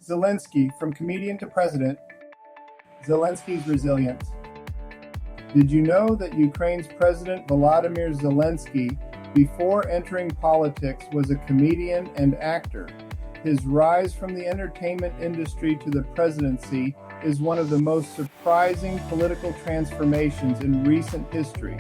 Zelenskyy, from comedian to president, Zelensky's resilience. Did you know that Ukraine's President Volodymyr Zelenskyy, before entering politics, was a comedian and actor? His rise from the entertainment industry to the presidency is one of the most surprising political transformations in recent history.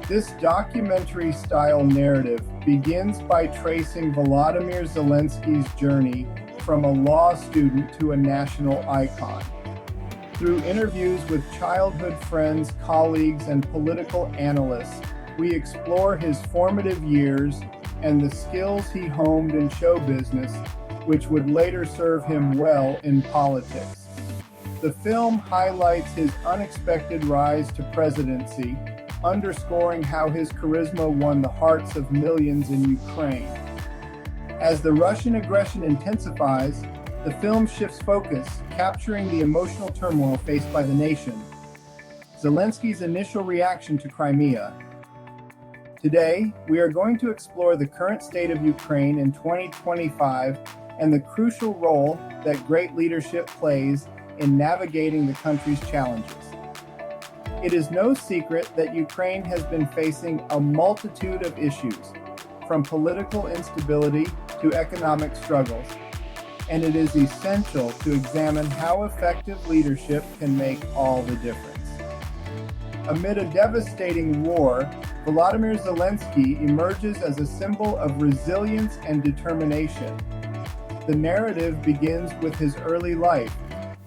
This documentary-style narrative begins by tracing Volodymyr Zelenskyy's journey from a law student to a national icon. Through interviews with childhood friends, colleagues, and political analysts, we explore his formative years and the skills he honed in show business, which would later serve him well in politics. The film highlights his unexpected rise to presidency, underscoring how his charisma won the hearts of millions in Ukraine. As the Russian aggression intensifies, the film shifts focus, capturing the emotional turmoil faced by the nation. Zelenskyy's initial reaction to Crimea. Today, we are going to explore the current state of Ukraine in 2025 and the crucial role that great leadership plays in navigating the country's challenges. It is no secret that Ukraine has been facing a multitude of issues, from political instability to economic struggles, and it is essential to examine how effective leadership can make all the difference. Amid a devastating war, Volodymyr Zelenskyy emerges as a symbol of resilience and determination. The narrative begins with his early life,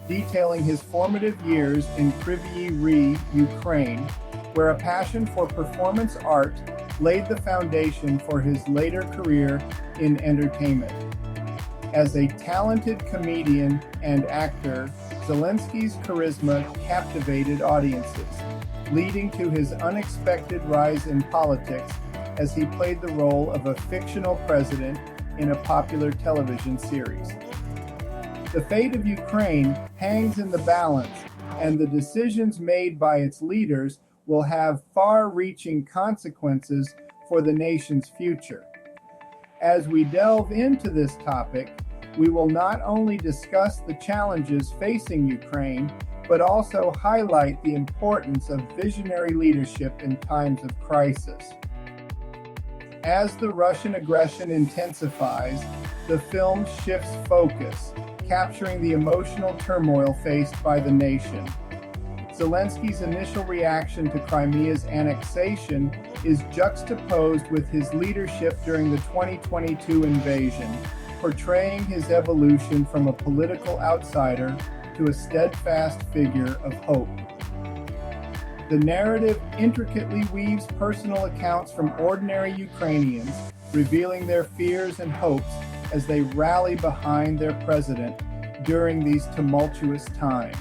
detailing his formative years in Kryvyi Rih, Ukraine, where a passion for performance art laid the foundation for his later career in entertainment. As a talented comedian and actor, Zelenskyy's charisma captivated audiences, leading to his unexpected rise in politics as he played the role of a fictional president in a popular television series. The fate of Ukraine hangs in the balance, and the decisions made by its leaders will have far-reaching consequences for the nation's future. As we delve into this topic, we will not only discuss the challenges facing Ukraine, but also highlight the importance of visionary leadership in times of crisis. As the Russian aggression intensifies, the film shifts focus, capturing the emotional turmoil faced by the nation. Zelenskyy's initial reaction to Crimea's annexation is juxtaposed with his leadership during the 2022 invasion, portraying his evolution from a political outsider to a steadfast figure of hope. The narrative intricately weaves personal accounts from ordinary Ukrainians, revealing their fears and hopes as they rally behind their president during these tumultuous times.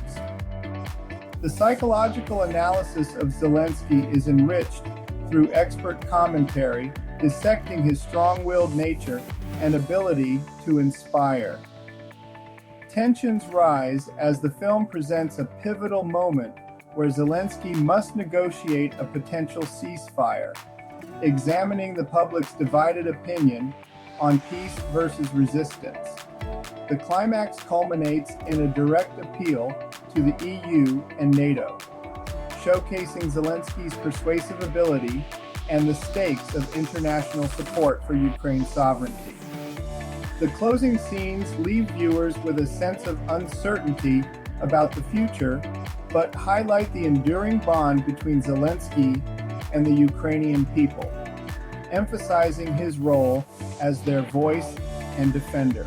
The psychological analysis of Zelenskyy is enriched through expert commentary, dissecting his strong-willed nature and ability to inspire. Tensions rise as the film presents a pivotal moment where Zelenskyy must negotiate a potential ceasefire, examining the public's divided opinion on peace versus resistance. The climax culminates in a direct appeal to the EU and NATO, showcasing Zelenskyy's persuasive ability and the stakes of international support for Ukraine's sovereignty. The closing scenes leave viewers with a sense of uncertainty about the future, but highlight the enduring bond between Zelenskyy and the Ukrainian people, emphasizing his role as their voice and defender.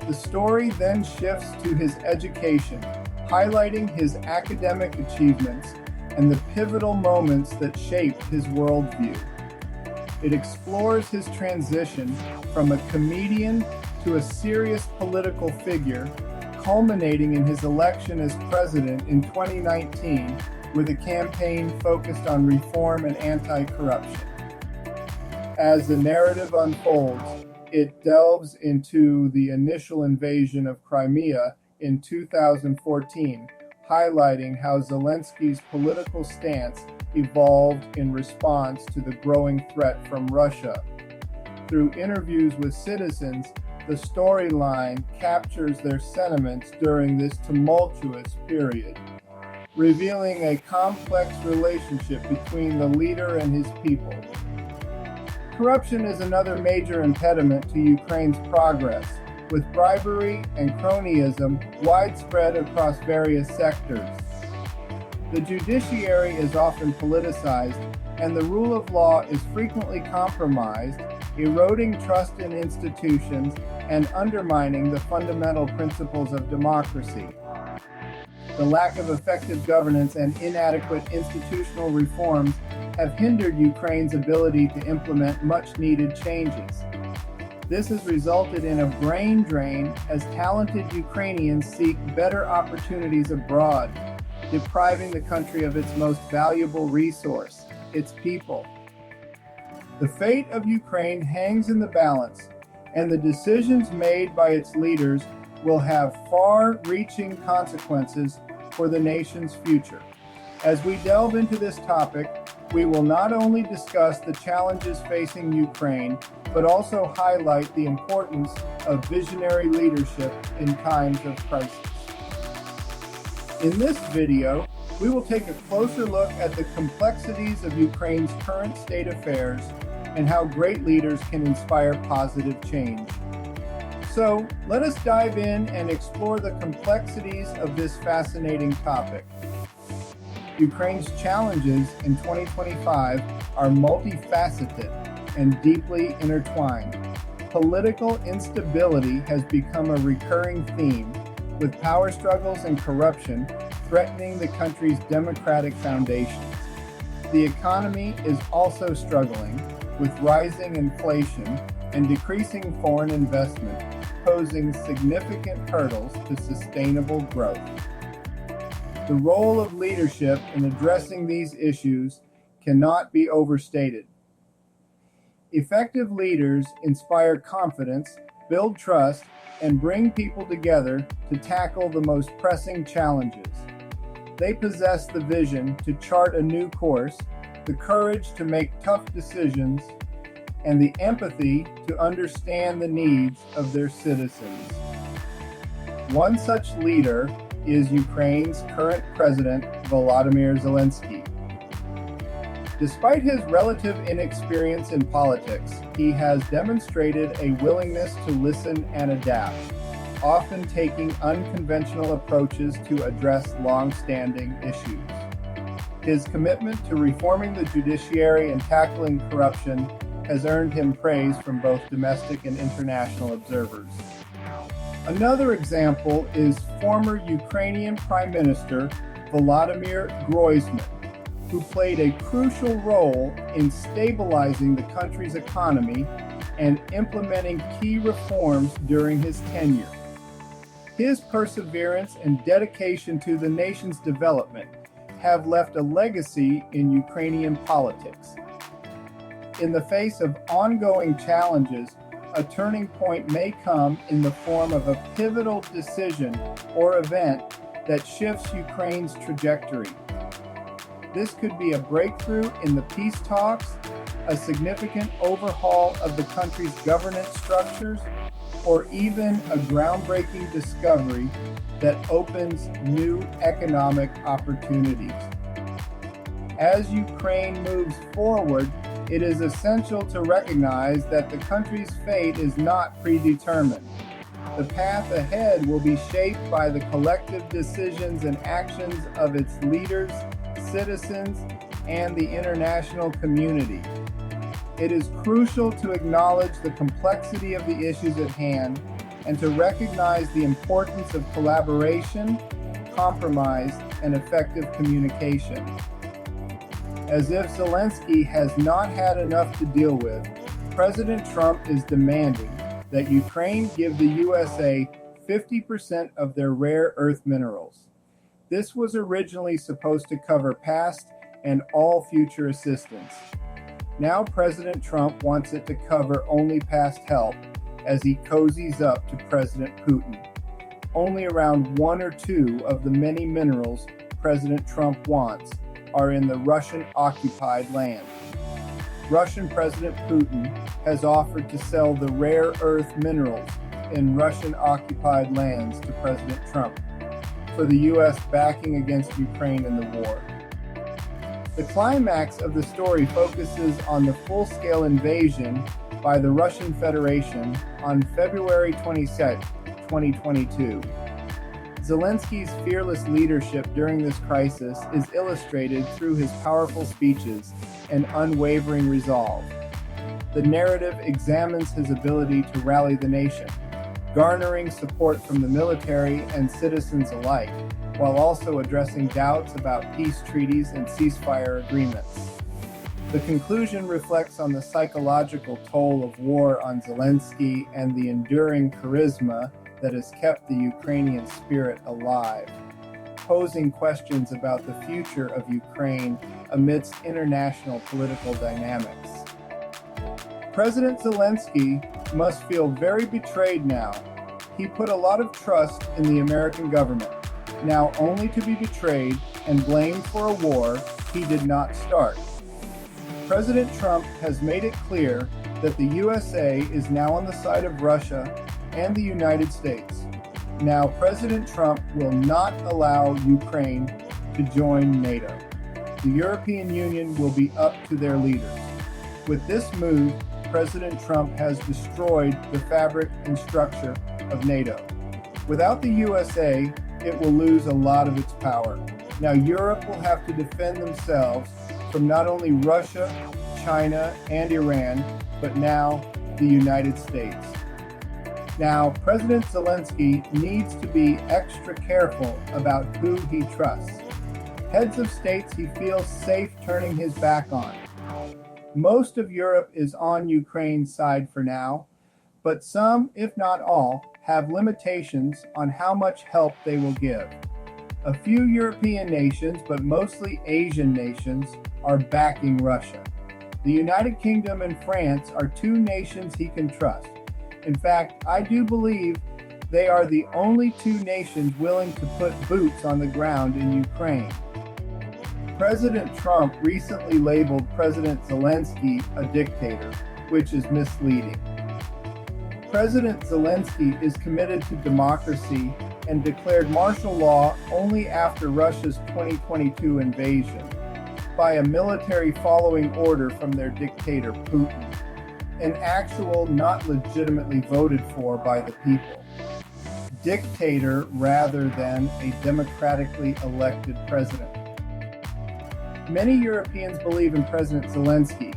The story then shifts to his education, highlighting his academic achievements and the pivotal moments that shaped his worldview. It explores his transition from a comedian to a serious political figure, culminating in his election as president in 2019 with a campaign focused on reform and anti-corruption. As the narrative unfolds, it delves into the initial invasion of Crimea in 2014, highlighting how Zelenskyy's political stance evolved in response to the growing threat from Russia. Through interviews with citizens, the storyline captures their sentiments during this tumultuous period, revealing a complex relationship between the leader and his people. Corruption is another major impediment to Ukraine's progress, with bribery and cronyism widespread across various sectors. The judiciary is often politicized, and the rule of law is frequently compromised, eroding trust in institutions and undermining the fundamental principles of democracy. The lack of effective governance and inadequate institutional reforms have hindered Ukraine's ability to implement much-needed changes. This has resulted in a brain drain as talented Ukrainians seek better opportunities abroad, depriving the country of its most valuable resource, its people. The fate of Ukraine hangs in the balance, and the decisions made by its leaders will have far-reaching consequences for the nation's future. As we delve into this topic, we will not only discuss the challenges facing Ukraine, but also highlight the importance of visionary leadership in times of crisis. In this video, we will take a closer look at the complexities of Ukraine's current state affairs and how great leaders can inspire positive change. So, let us dive in and explore the complexities of this fascinating topic. Ukraine's challenges in 2025 are multifaceted and deeply intertwined. Political instability has become a recurring theme, with power struggles and corruption threatening the country's democratic foundations. The economy is also struggling, with rising inflation and decreasing foreign investment posing significant hurdles to sustainable growth. The role of leadership in addressing these issues cannot be overstated. Effective leaders inspire confidence, build trust, and bring people together to tackle the most pressing challenges. They possess the vision to chart a new course, the courage to make tough decisions, and the empathy to understand the needs of their citizens. One such leader is Ukraine's current president, Volodymyr Zelenskyy. Despite his relative inexperience in politics, he has demonstrated a willingness to listen and adapt, often taking unconventional approaches to address long-standing issues. His commitment to reforming the judiciary and tackling corruption has earned him praise from both domestic and international observers. Another example is former Ukrainian Prime Minister Volodymyr Groysman, who played a crucial role in stabilizing the country's economy and implementing key reforms during his tenure. His perseverance and dedication to the nation's development have left a legacy in Ukrainian politics. In the face of ongoing challenges, a turning point may come in the form of a pivotal decision or event that shifts Ukraine's trajectory. This could be a breakthrough in the peace talks, a significant overhaul of the country's governance structures, or even a groundbreaking discovery that opens new economic opportunities. As Ukraine moves forward, it is essential to recognize that the country's fate is not predetermined. The path ahead will be shaped by the collective decisions and actions of its leaders, citizens, and the international community. It is crucial to acknowledge the complexity of the issues at hand and to recognize the importance of collaboration, compromise, and effective communication. As if Zelenskyy has not had enough to deal with, President Trump is demanding that Ukraine give the USA 50% of their rare earth minerals. This was originally supposed to cover past and all future assistance. Now President Trump wants it to cover only past help as he cozies up to President Putin. Only around 1 or 2 of the many minerals President Trump wants are in the Russian-occupied land. Russian President Putin has offered to sell the rare earth minerals in Russian-occupied lands to President Trump for the U.S. backing against Ukraine in the war. The climax of the story focuses on the full-scale invasion by the Russian Federation on February 22, 2022. Zelensky's fearless leadership during this crisis is illustrated through his powerful speeches and unwavering resolve. The narrative examines his ability to rally the nation, garnering support from the military and citizens alike, while also addressing doubts about peace treaties and ceasefire agreements. The conclusion reflects on the psychological toll of war on Zelensky and the enduring charisma that has kept the Ukrainian spirit alive, posing questions about the future of Ukraine amidst international political dynamics. President Zelensky must feel very betrayed now. He put a lot of trust in the American government, now only to be betrayed and blamed for a war he did not start. President Trump has made it clear that the USA is now on the side of Russia and the United States. Now, President Trump will not allow Ukraine to join NATO. The European Union will be up to their leaders. With this move, President Trump has destroyed the fabric and structure of NATO. Without the USA, it will lose a lot of its power. Now, Europe will have to defend themselves from not only Russia, China, and Iran, but now the United States. Now, President Zelensky needs to be extra careful about who he trusts. Heads of states he feels safe turning his back on. Most of Europe is on Ukraine's side for now, but some, if not all, have limitations on how much help they will give. A few European nations, but mostly Asian nations, are backing Russia. The United Kingdom and France are two nations he can trust. In fact, I do believe they are the only two nations willing to put boots on the ground in Ukraine. President Trump recently labeled President Zelensky a dictator, which is misleading. President Zelensky is committed to democracy and declared martial law only after Russia's 2022 invasion by a military following order from their dictator Putin, an actual not legitimately voted for by the people. Dictator rather than a democratically elected president. Many Europeans believe in President Zelensky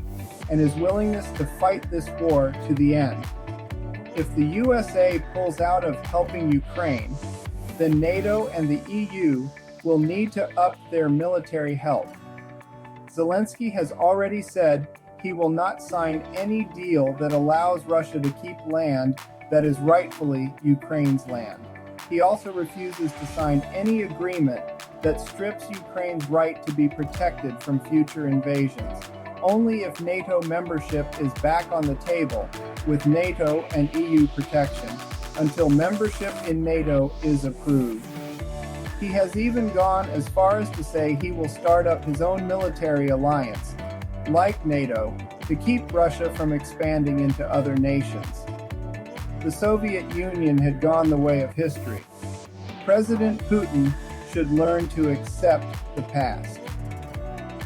and his willingness to fight this war to the end. If the USA pulls out of helping Ukraine, then NATO and the EU will need to up their military help. Zelensky has already said he will not sign any deal that allows Russia to keep land that is rightfully Ukraine's land. He also refuses to sign any agreement that strips Ukraine's right to be protected from future invasions, only if NATO membership is back on the table with NATO and EU protection until membership in NATO is approved. He has even gone as far as to say he will start up his own military alliance, like NATO, to keep Russia from expanding into other nations. The Soviet Union had gone the way of history. President Putin should learn to accept the past.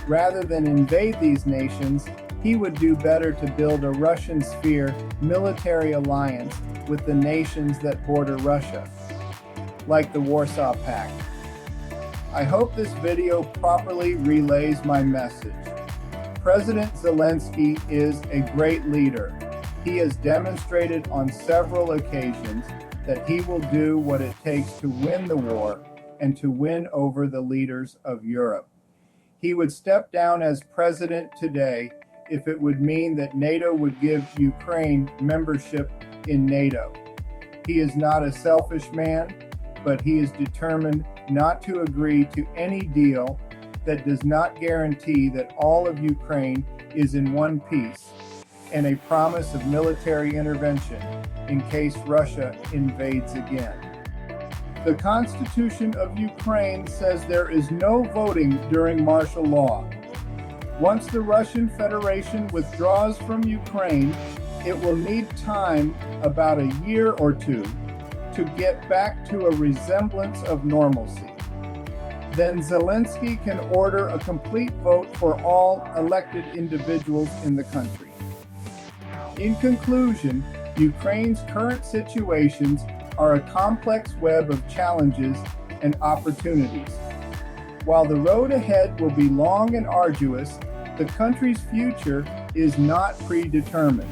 Rather than invade these nations, he would do better to build a Russian sphere military alliance with the nations that border Russia, like the Warsaw Pact. I hope this video properly relays my message. President Zelensky is a great leader. He has demonstrated on several occasions that he will do what it takes to win the war and to win over the leaders of Europe. He would step down as president today if it would mean that NATO would give Ukraine membership in NATO. He is not a selfish man, but he is determined not to agree to any deal that does not guarantee that all of Ukraine is in one piece and a promise of military intervention in case Russia invades again. The Constitution of Ukraine says there is no voting during martial law. Once the Russian Federation withdraws from Ukraine, it will need time, about a year or two, to get back to a resemblance of normalcy. Then Zelenskyy can order a complete vote for all elected individuals in the country. In conclusion, Ukraine's current situations are a complex web of challenges and opportunities. While the road ahead will be long and arduous, the country's future is not predetermined.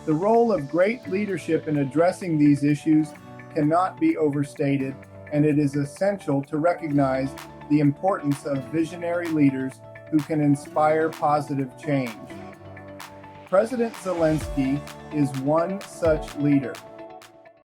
The role of great leadership in addressing these issues cannot be overstated, and it is essential to recognize the importance of visionary leaders who can inspire positive change. President Zelenskyy is one such leader.